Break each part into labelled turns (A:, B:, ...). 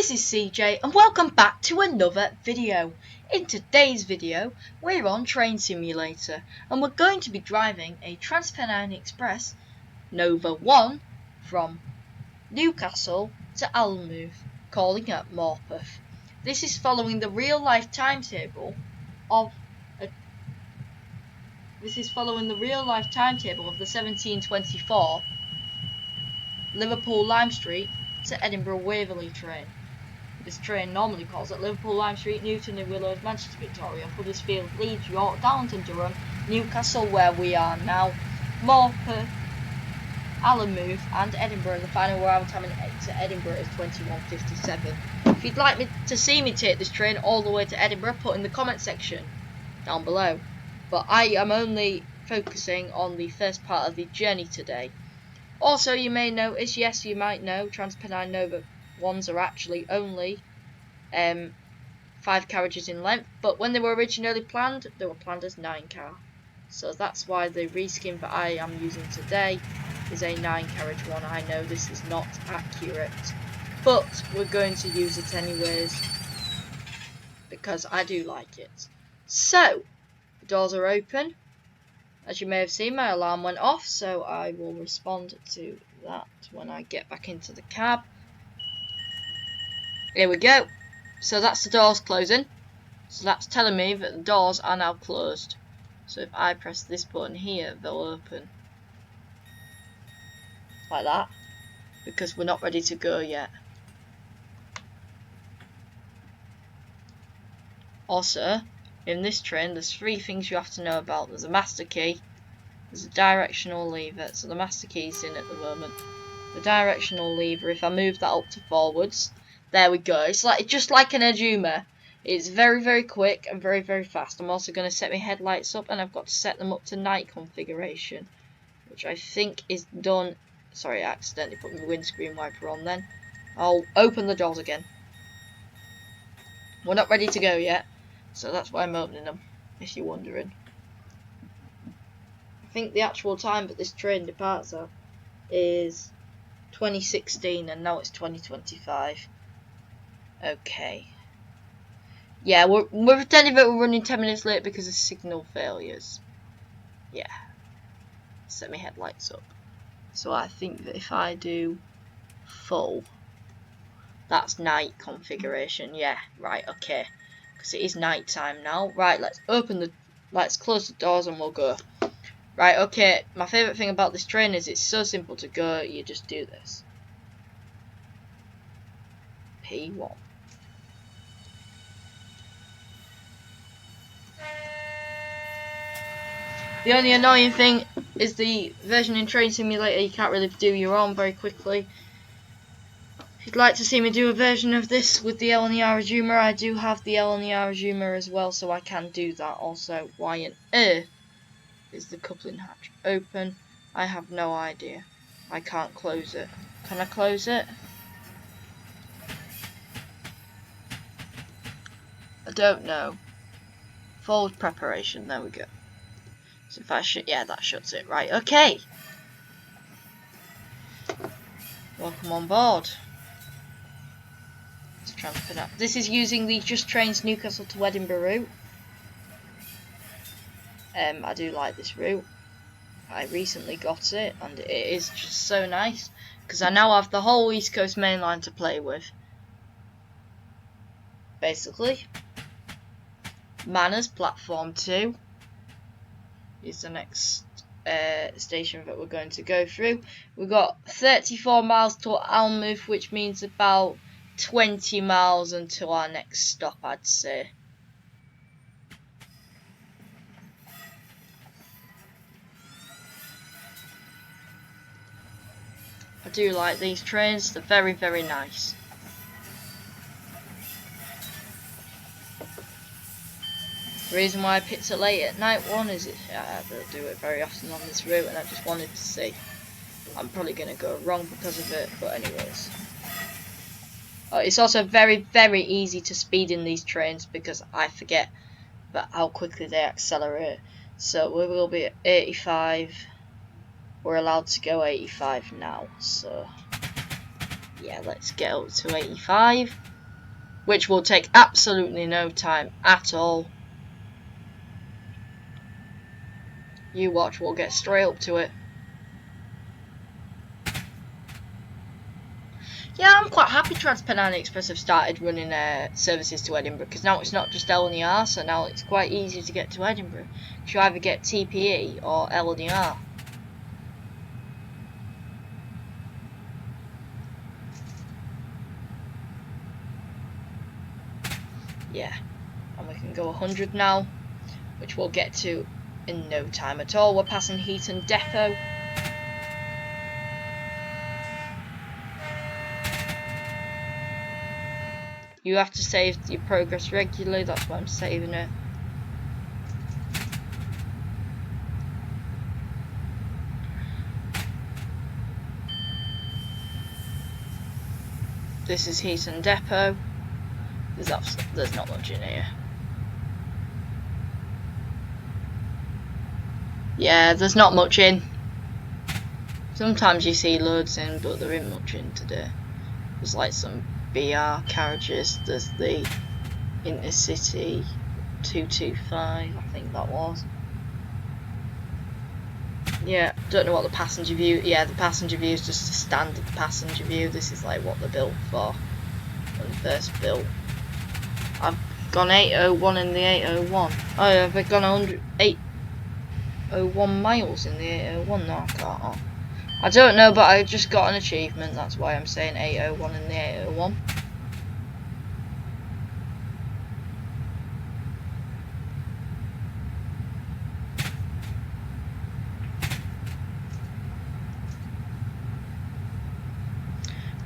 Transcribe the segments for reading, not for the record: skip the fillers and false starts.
A: this is CJ and welcome back to another video. In today's video we're on Train Simulator and we're going to be driving a Transpennine Express Nova 1 from Newcastle to Alnmouth, calling at Alnmouth. This is following the real life timetable of the 1724 Liverpool Lime Street to Edinburgh Waverley train. This train normally calls at Liverpool, Lime Street, Newton and Willows, Manchester, Victoria, Huddersfield, Leeds, York, Darlington, Durham, Newcastle, where we are now, Morpeth, Alnmouth and Edinburgh. The final arrival time to Edinburgh is 21:57. If you'd like to see me take this train all the way to Edinburgh, put in the comment section down below. But I am only focusing on the first part of the journey today. Also, you may notice, yes, you might know, Transpennine Nova 1s are actually only 5 carriages in length, but when they were originally planned, they were planned as 9 car. So that's why the reskin that I am using today is a 9 carriage one. I know this is not accurate, but we're going to use it anyways because I do like it. So, the doors are open. As you may have seen, my alarm went off, so I will respond to that when I get back into the cab. Here we go. So that's the doors closing. So that's telling me that the doors are now closed. So if I press this button here, they'll open. Like that. Because we're not ready to go yet. Also, in this train, there's 3 things you have to know about. There's a master key. There's a directional lever. So the master key's in at the moment. The directional lever, if I move that up to forwards, there we go. It's just like an Ajuma. It's very, very quick and very, very fast. I'm also going to set my headlights up, and I've got to set them up to night configuration, which I think is done. Sorry, I accidentally put my windscreen wiper on then. I'll open the doors again. We're not ready to go yet, so that's why I'm opening them, if you're wondering. I think the actual time that this train departs at is 2016, and now it's 2025. Okay. Yeah, we're pretending that we're running 10 minutes late because of signal failures. Yeah. Set my headlights up. So I think that if I do full, that's night configuration. Yeah, right, okay. Because it is night time now. Right, let's close the doors and we'll go. Right, okay. My favourite thing about this train is it's so simple to go. You just do this. P1. The only annoying thing is the version in Train Simulator you can't really do your own very quickly. If you'd like to see me do a version of this with the L and the Ajuma, I do have the L and the Ajuma as well, so I can do that also. Why on earth is the coupling hatch open? I have no idea. I can't close it. Can I close it? I don't know. Forward preparation, there we go. So if I yeah, that shuts it. Right, okay. Welcome on board. Let's transfer that. This is using the Just Trains Newcastle to Edinburgh route. I do like this route. I recently got it, and it is just so nice because I now have the whole East Coast Main Line to play with. Basically, Manners Platform 2 is the next station that we're going to go through. We've got 34 miles to Alnmouth, which means about 20 miles until our next stop, I'd say. I do like these trains, they're very, very nice. The reason why I picked a late at night one is I don't do it very often on this route, and I just wanted to see. I'm probably going to go wrong because of it, but anyways. It's also very, very easy to speed in these trains because I forget how quickly they accelerate. So we will be at 85. We're allowed to go 85 now, so yeah, let's get up to 85. which will take absolutely no time at all. You watch, we'll get straight up to it. Yeah, I'm quite happy Trans-Pennine Express have started running services to Edinburgh, because now it's not just LNER, so now it's quite easy to get to Edinburgh. You either get TPE or LNER. Yeah, and we can go 100 now, which we'll get to in no time at all. We're passing Heaton Depot. You have to save your progress regularly, that's why I'm saving it. This is Heaton Depot. There's not much in here. Yeah, there's not much in. Sometimes you see loads in, but there isn't much in today. There's like some BR carriages. There's the Intercity 225, I think that was. Yeah, don't know what the passenger view. Yeah, the passenger view is just a standard passenger view. This is like what they're built for when they're first built. I've gone 801 in the 801. Oh, have I gone 801 miles in the 801? No, I can't. I don't know, but I just got an achievement. That's why I'm saying 801 in the 801.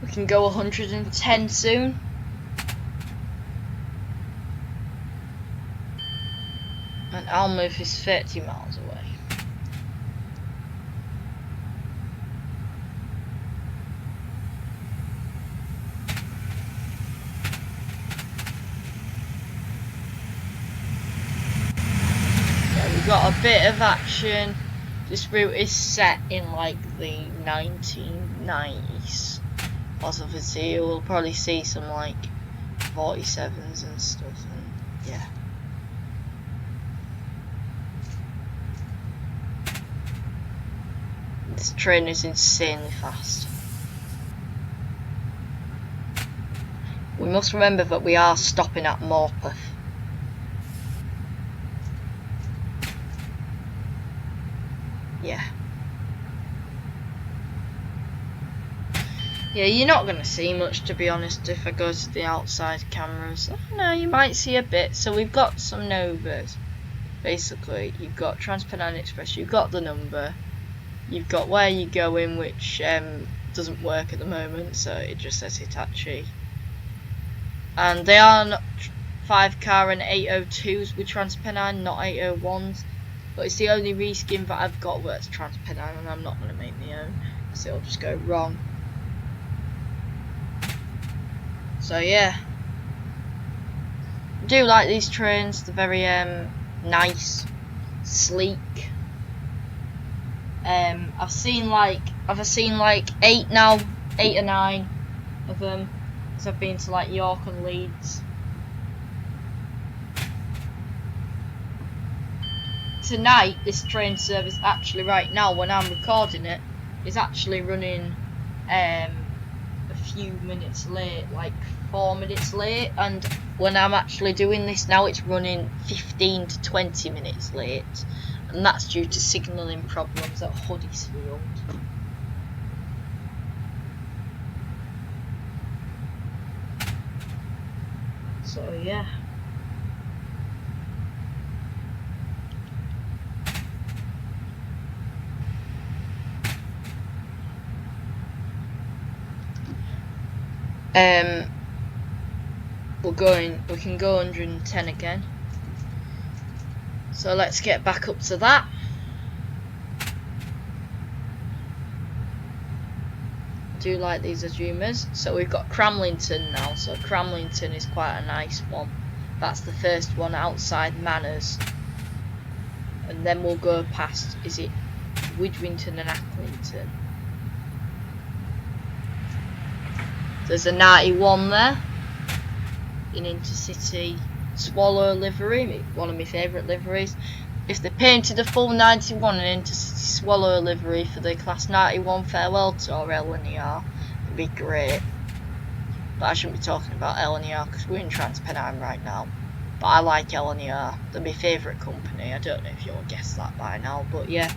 A: We can go 110 soon. And Alnmouth is 30 miles away. Yeah, we've got a bit of action. This route is set in like the 1990s. Obviously, you'll probably see some like 47s and stuff, and yeah. This train is insanely fast. We must remember that we are stopping at Morpeth. Yeah. Yeah, you're not going to see much, to be honest, if I go to the outside cameras. No, you might see a bit. So we've got some Novas. Basically, you've got Trans-Pennine Express, you've got the number, you've got where you're going, which doesn't work at the moment, so it just says Hitachi. And they are not 5-car and 802s with Trans-Pennine, not 801s. But it's the only reskin that I've got where it's Trans-Pennine, and I'm not going to make my own, because it'll just go wrong. So yeah, I do like these trains. They're very nice, sleek. I've seen like 8 now, 8 or 9 of them, because I've been to like York and Leeds. Tonight, this train service actually right now, when I'm recording it, is actually running a few minutes late, like 4 minutes late, and when I'm actually doing this now, it's running 15 to 20 minutes late, and that's due to signalling problems at Huddersfield. So yeah. We can go 110 again. So let's get back up to that. I do like these Azumas. So we've got Cramlington now. So Cramlington is quite a nice one. That's the first one outside Manners. And then we'll go past, is it Widrington and Acklington? There's a 91 there. in intercity swallow livery, one of my favourite liveries. If they painted a full 91 and intercity swallow livery for the Class 91 farewell tour LNER, it'd be great. But I shouldn't be talking about LNER because we're in Transpennine right now. But I like LNER, they're my favourite company. I don't know if you'll guess that by now, but yeah.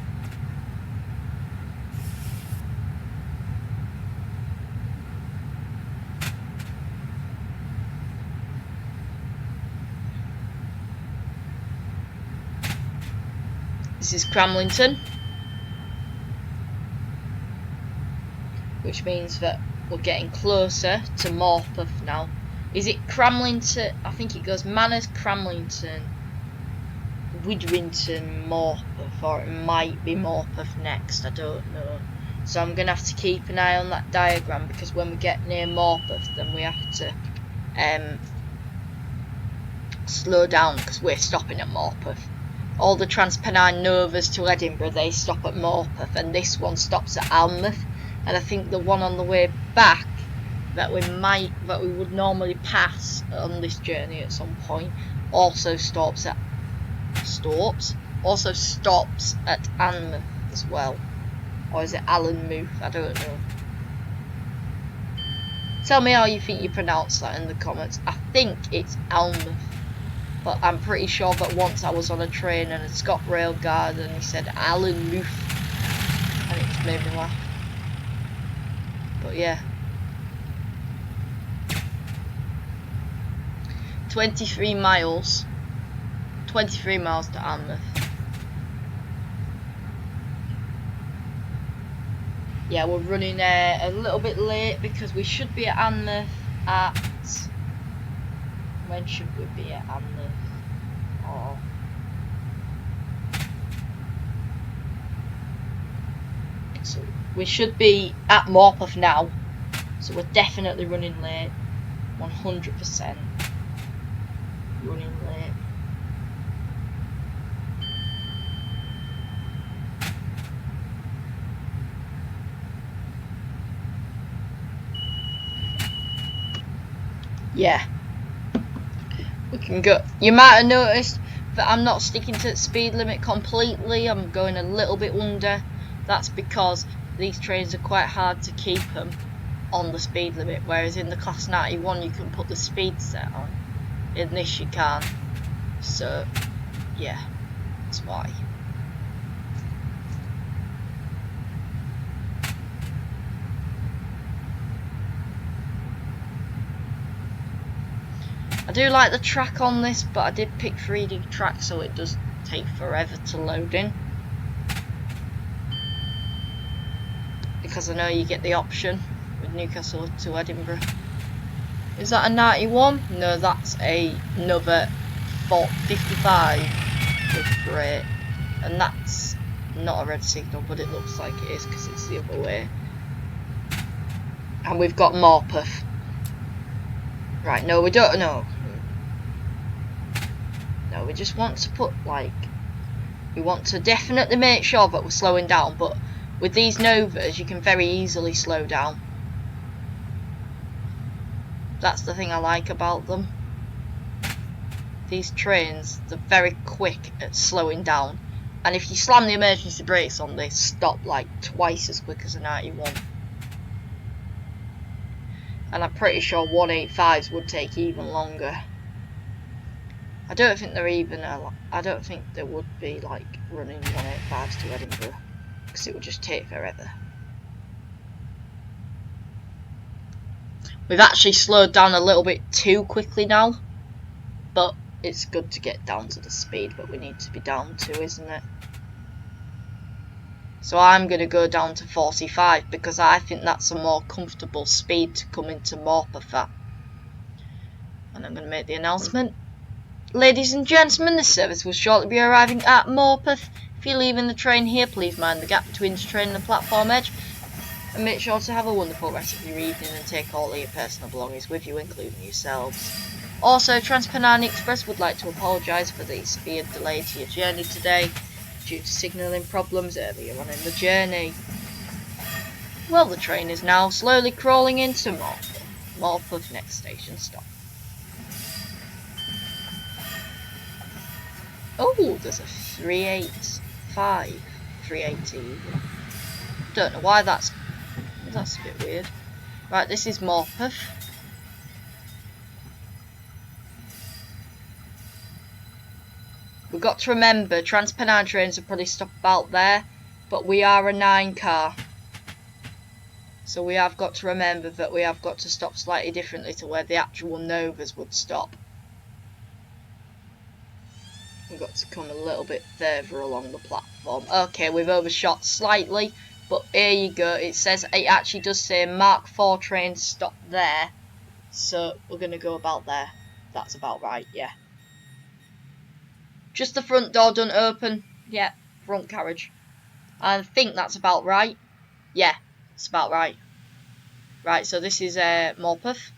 A: This is Cramlington, which means that we're getting closer to Morpeth now. Is it Cramlington? I think it goes Manners, Cramlington, Widrington, Morpeth, or it might be Morpeth next, I don't know. So I'm going to have to keep an eye on that diagram, because when we get near Morpeth then we have to slow down, because we're stopping at Morpeth. All the Transpennine Novas to Edinburgh, they stop at Morpeth, and this one stops at Alnmouth. And I think the one on the way back that we would normally pass on this journey at some point also stops at Alnmouth as well. Or is it Alnmouth? I don't know. Tell me how you think you pronounce that in the comments. I think it's Alnmouth, but I'm pretty sure that once I was on a train and a ScotRail guard and he said Alnmouth, and it just made me laugh. But yeah. 23 miles. 23 miles to Alnmouth. Yeah, we're running a little bit late because we should be at Alnmouth at... When should we be at Alnmouth? Oh. So we should be at Morpeth now. So we're definitely running late. 100% running late. Yeah. We can go. You might have noticed that I'm not sticking to the speed limit completely. I'm going a little bit under. That's because these trains are quite hard to keep them on the speed limit, whereas in the Class 91 you can put the speed set on. In this you can't. So yeah, that's why. I do like the track on this, but I did pick 3D track, so it does take forever to load in. Because I know you get the option with Newcastle to Edinburgh. Is that a 91? No, that's another 55 with freight. And that's not a red signal, but it looks like it is because it's the other way. And we've got Morpeth. Right, no, we don't know. No, we just want to put, like, we want to definitely make sure that we're slowing down, but with these Novas you can very easily slow down. That's the thing I like about them. These trains, they're very quick at slowing down, and if you slam the emergency brakes on, they stop like twice as quick as a 91. And I'm pretty sure 185s would take even longer. I don't think they're even I don't think they would be like running 185s to Edinburgh, because it would just take forever. We've actually slowed down a little bit too quickly now, but it's good to get down to the speed that we need to be down to, isn't it? So I'm going to go down to 45 because I think that's a more comfortable speed to come into Morpeth at. And I'm going to make the announcement. Ladies and gentlemen, this service will shortly be arriving at Morpeth. If you're leaving the train here, please mind the gap between the train and the platform edge. And make sure to have a wonderful rest of your evening and take all of your personal belongings with you, including yourselves. Also, Transpennine Express would like to apologise for the severe delay to your journey today due to signalling problems earlier on in the journey. Well, the train is now slowly crawling into Morpeth. Morpeth next station stop. Oh, there's a 385, 380. Don't know why that's a bit weird. Right, this is Morpeth. We've got to remember, Transpennine trains will probably stop about there, but we are a 9 car. So we have got to remember that we have got to stop slightly differently to where the actual Novas would stop. We've got to come a little bit further along the platform. Okay, we've overshot slightly, but here you go. It says, it actually does say Mark 4 train stop there. So we're going to go about there. That's about right, yeah. Just the front door don't open. Yeah, front carriage. I think that's about right. Yeah, it's about right. Right, so this is Morpeth.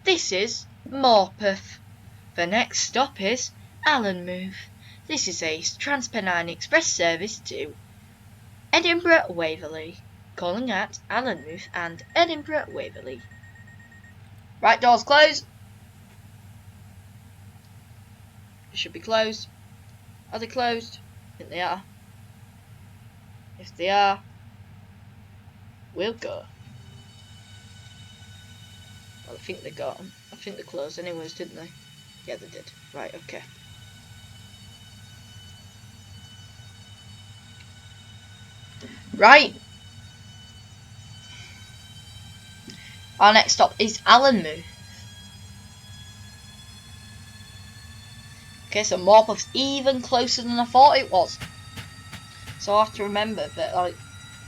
A: This is Morpeth. The next stop is Alnmouth. This is a Transpennine Express service to Edinburgh Waverley, calling at Alnmouth and Edinburgh Waverley. Right, doors closed. It should be closed. Are they closed? I think they are. If they are, we'll go. Well, I think they got them. I think they closed anyways, didn't they? Yeah, they did. Right, okay. Right. Our next stop is Alnmouth. Okay, so Morpeth's even closer than I thought it was. So I have to remember that, like,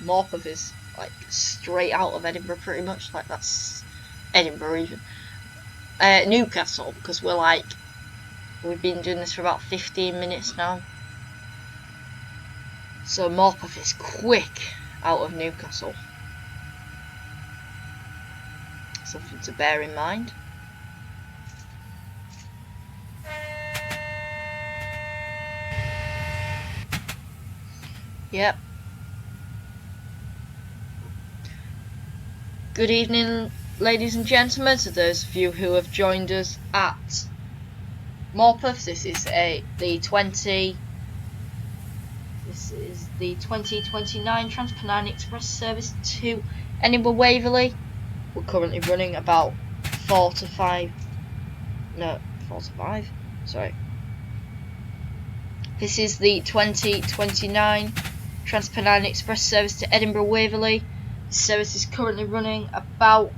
A: Morpeth is, like, straight out of Edinburgh pretty much. Like, that's Edinburgh even. Newcastle, because we've been doing this for about 15 minutes now. So Morpeth is quick out of Newcastle. Something to bear in mind. Yep. Good evening, ladies and gentlemen, to those of you who have joined us at Morpeth. This is the 2029 Transpennine Express service to Edinburgh Waverley. We're currently running about 4 to 5. Sorry. This is the 2029 Transpennine Express service to Edinburgh Waverley. The service is currently running about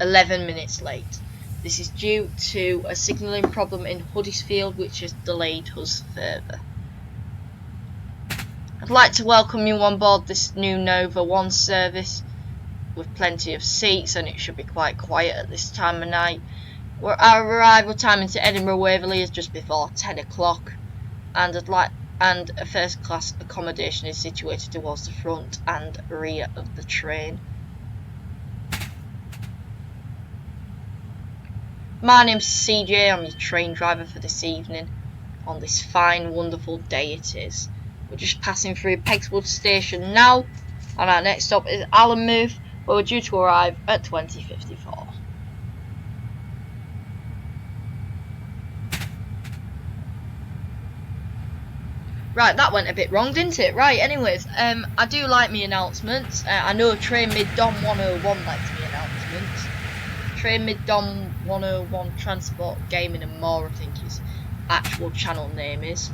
A: 11 minutes late. This is due to a signalling problem in Huddersfield, which has delayed us further. I'd like to welcome you on board this new Nova 1 service with plenty of seats, and it should be quite quiet at this time of night. Our arrival time into Edinburgh Waverley is just before 10 o'clock, and a first class accommodation is situated towards the front and rear of the train. My name's CJ, I'm your train driver for this evening, on this fine wonderful day it is. We're just passing through Pegswood Station now, and our next stop is Alnmouth, where we're due to arrive at 20:54. Right, that went a bit wrong, didn't it? Right, anyways, I do like me announcements. I know Train Mid-Dom 101 likes me announcements. Train Mid-Dom 101 Transport Gaming and More, I think his actual channel name is.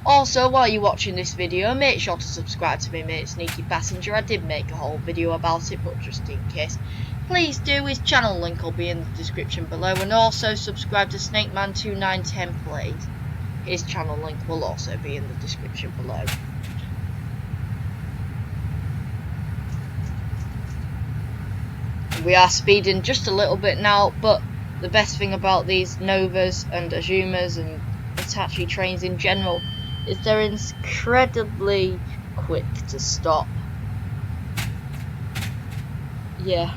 A: Also, while you're watching this video, make sure to subscribe to me, mate, Sneaky Passenger. I did make a whole video about it, but just in case, please do. His channel link will be in the description below, and also subscribe to SnakeMan2910 Plays. His channel link will also be in the description below. We are speeding just a little bit now, but the best thing about these Novas and Azumas and Hitachi trains in general is they're incredibly quick to stop. Yeah.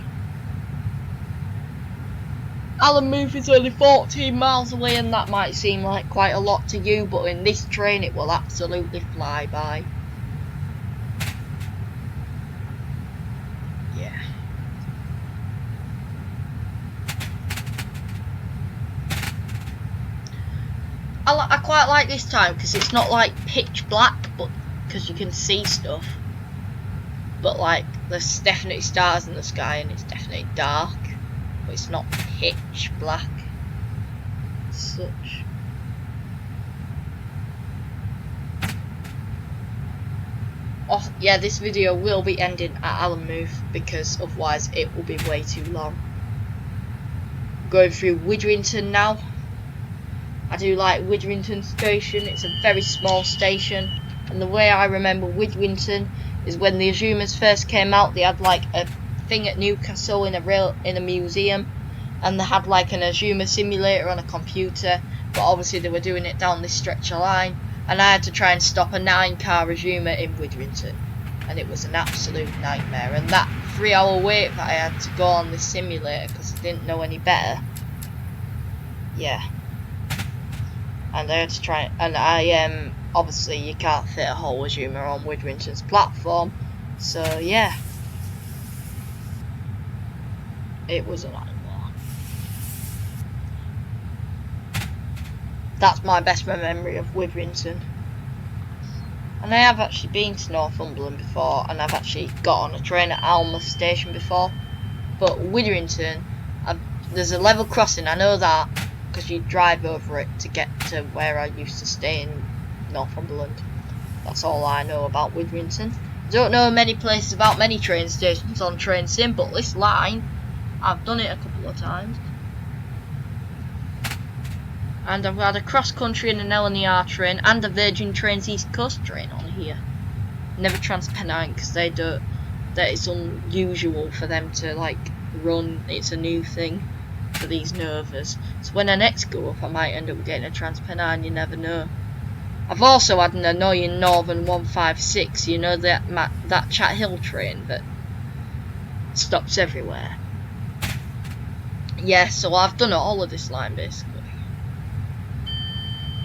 A: Alnmouth is only 14 miles away, and that might seem like quite a lot to you, but in this train it will absolutely fly by. Yeah. I quite like this time because it's not like pitch black, but because you can see stuff. But like there's definitely stars in the sky and it's definitely dark, but it's not pitch black as such. Oh yeah, this video will be ending at Alnmouth because otherwise it will be way too long. Going through Widrington now. I do like Widrington station. It's a very small station, and the way I remember Widrington is when the Azumas first came out, they had like a thing at Newcastle in a museum, and they had like an Azuma simulator on a computer, but obviously they were doing it down this stretch of line, and I had to try and stop a 9-car Azuma in Widrington, and it was an absolute nightmare. And that 3-hour wait that I had to go on this simulator because I didn't know any better, yeah. And I had to try, and I obviously you can't fit a whole Azuma on Widrington's platform, so yeah, it was a nightmare. That's my best memory of Widrington. And I have actually been to Northumberland before, and I've actually got on a train at Alnmouth station before, but Widrington, there's a level crossing, I know that, because you drive over it to get to where I used to stay in Northumberland. That's all I know about Widrington. I don't know many places about many train stations on Train Sim, but this line, I've done it a couple of times. And I've had a cross-country and an LNER train and a Virgin Trains East Coast train on here. Never Transpennine, because they don't, that it's unusual for them to like run, it's a new thing for these Novas. So when I next go up I might end up getting a Transpennine, you never know. I've also had an annoying Northern 156, you know, that Chat Hill train that stops everywhere. Yeah, so I've done all of this line basically.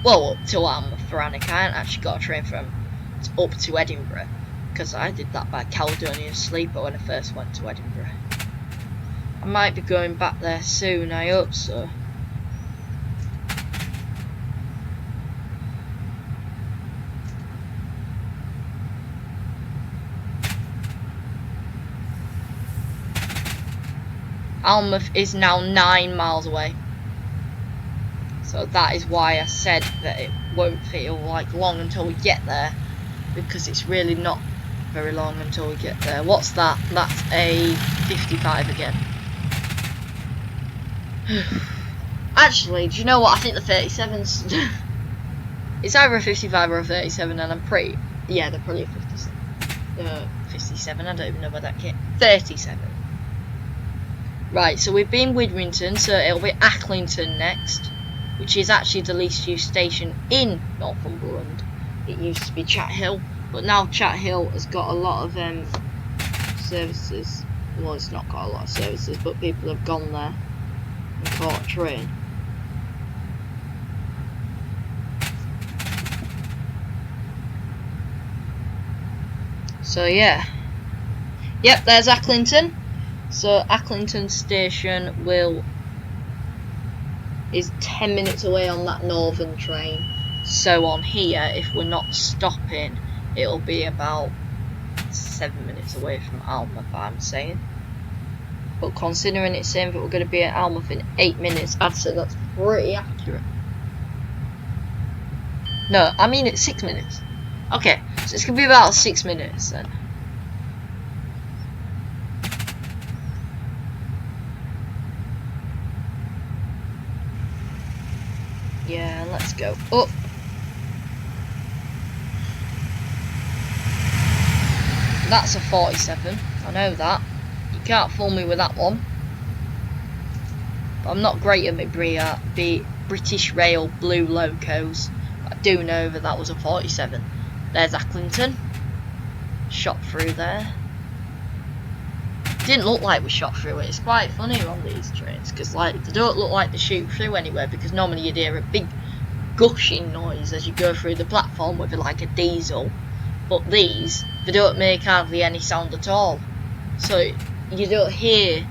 A: Well, up to Alnmouth for Annick. I haven't actually got a train from up to Edinburgh, because I did that by Caledonian Sleeper when I first went to Edinburgh. I might be going back there soon, I hope so. Alnmouth is now 9 miles away. So that is why I said that it won't feel like long until we get there, because it's really not very long until we get there. What's that? That's a 55 again. Actually, do you know what? I think the 37's it's either a 55 or a 37, and I'm pretty, yeah, they're probably a 57. 57, I don't even know where that came. 37. Right, so we've been Widrington, so it'll be Acklington next, which is actually the least used station in Northumberland. It used to be Chat Hill, but now Chat Hill has got a lot of services. Well, it's not got a lot of services, but people have gone there and caught a train. So yeah, yep, there's Acklington. So Acklington station is 10 minutes away on that northern train. So on here, if we're not stopping, it'll be about 7 minutes away from Alnmouth, I'm saying. But considering it's saying that we're going to be at Alnmouth in 8 minutes, I'd say that's pretty accurate. No, I mean it's 6 minutes. Okay, so it's going to be about 6 minutes then. Yeah, let's go up. That's a 47, I know that. You can't fool me with that one. But I'm not great at my British Rail blue locos. I do know that was a 47. There's Acklington. Shot through there. didn't look like we shot through it. It's quite funny on these trains because like they don't look like they shoot through anywhere, because normally you'd hear a big gushing noise as you go through the platform with like a diesel, but these, they don't make hardly any sound at all, so you don't hear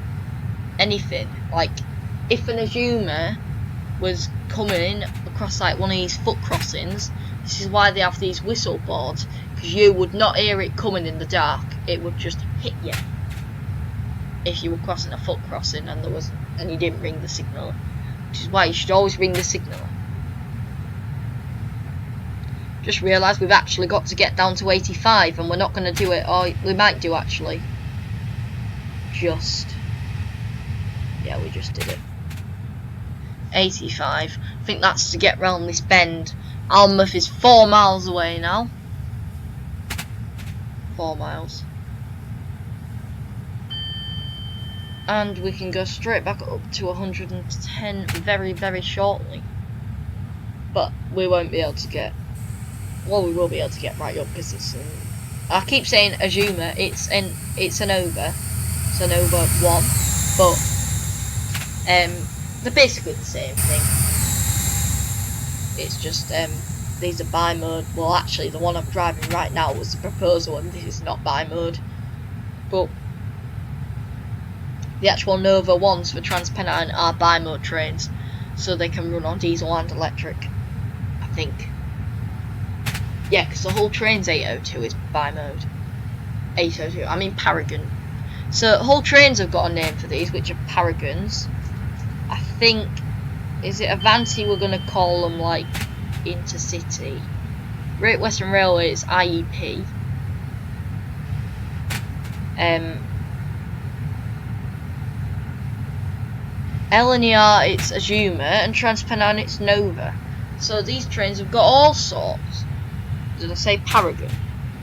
A: anything. Like if an Azuma was coming across like one of these foot crossings, this is why they have these whistle boards, because you would not hear it coming in the dark. It would just hit you if you were crossing a foot crossing and you didn't ring the signal, which is why you should always ring the signal. Just realised we've actually got to get down to 85, and we're not going to do it, or we might do actually. Yeah, we just did it. 85. I think that's to get round this bend. Alnmouth is 4 miles away now. 4 miles. And we can go straight back up to 110 very, very shortly. But we won't be able to get... Well, we will be able to get right up because it's... I keep saying Azuma, it's an over. It's an over 1. But... they're basically the same thing. It's just these are buy mode. Well, actually, the one I'm driving right now was the proposal, and this is not buy mode. But the actual Nova ones for Transpennine are buy mode trains, so they can run on diesel and electric, I think. Yeah, because the whole train's 802 is buy mode. 802. I mean Paragon. So whole trains have got a name for these, which are Paragons. I think, is it Avanti we're going to call them, like, Intercity. Great Western Railway is IEP. LNER it's Azuma, and Transpennine it's Nova. So these trains have got all sorts. Did I say Paragon?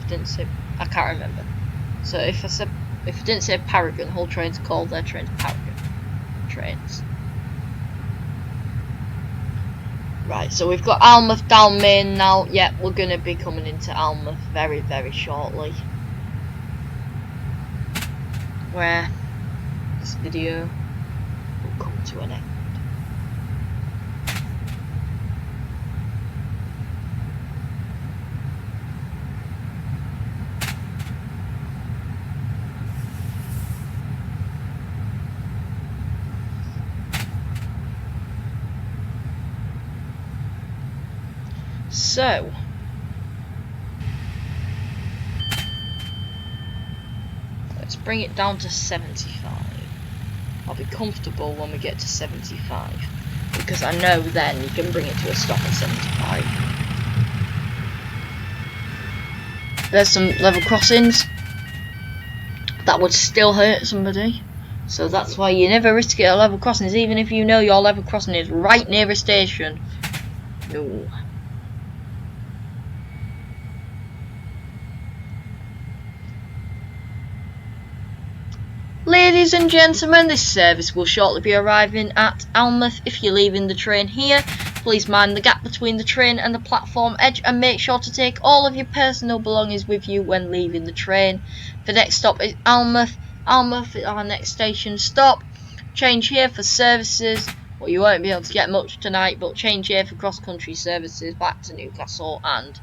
A: I didn't say, I can't remember. So if I didn't say Paragon, whole trains called their trains Paragon trains. Right, so we've got Alnmouth down main now. Yep, we're going to be coming into Alnmouth very, very shortly. Where this video will come to an end. So, let's bring it down to 75. I'll be comfortable when we get to 75, because I know then you can bring it to a stop at 75. There's some level crossings that would still hurt somebody, so that's why you never risk it at level crossings, even if you know your level crossing is right near a station. No. Ladies and gentlemen, this service will shortly be arriving at Alnmouth. If you're leaving the train here, please mind the gap between the train and the platform edge, and make sure to take all of your personal belongings with you when leaving the train. The next stop is Alnmouth. Alnmouth is our next station stop. Change here for services. Well, you won't be able to get much tonight, but change here for cross-country services back to Newcastle, and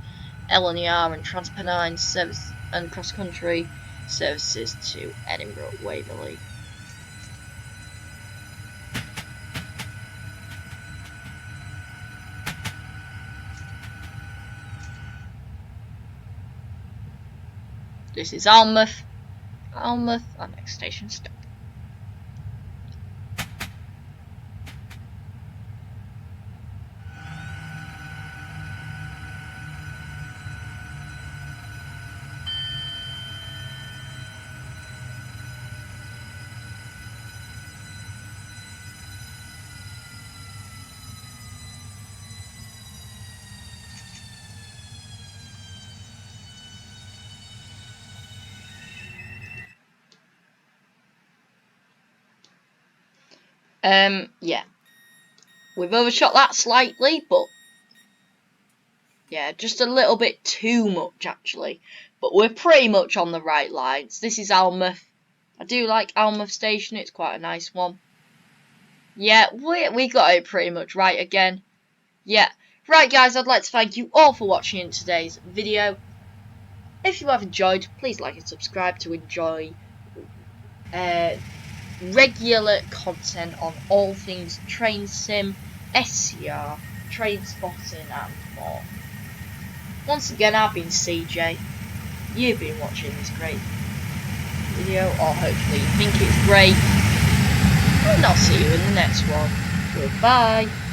A: LNER and Transpennine service and cross-country services to Edinburgh Waverley. This is Alnmouth. Alnmouth, our next station stop. Yeah. We've overshot that slightly, but yeah, just a little bit too much actually. But we're pretty much on the right lines. This is Alnmouth. I do like Alnmouth Station, it's quite a nice one. Yeah, we got it pretty much right again. Yeah. Right guys, I'd like to thank you all for watching today's video. If you have enjoyed, please like and subscribe to enjoy regular content on all things train sim, SCR, train spotting and more. Once again, I've been CJ. You've been watching this great video, or hopefully you think it's great. And I'll see you in the next one. Goodbye.